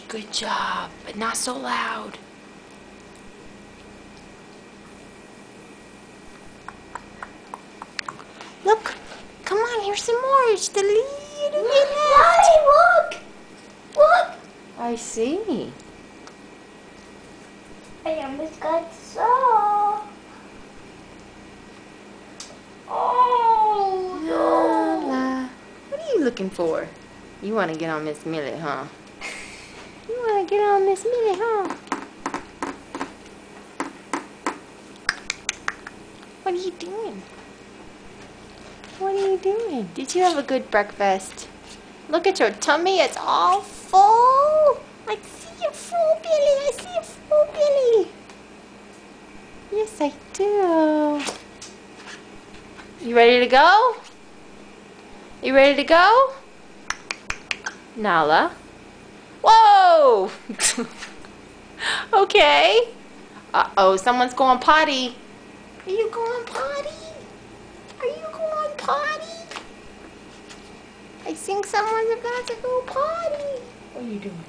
Good job, but not so loud. Look, come on, here's some more. It's the little bit left. Look! I see. I almost got saw. Oh, no. La. What are you looking for? You want to get on Miss Millet, huh? You want to get on Miss Millet, huh? What are you doing? What are you doing? Did you have a good breakfast? Look at your tummy, it's all full. I see a full belly, I see a full belly. Yes, I do. You ready to go? You ready to go? Nala? Whoa! Okay. Uh-oh, someone's going potty. Are you going potty? Are you going potty? I think someone's about to go potty. What are you doing?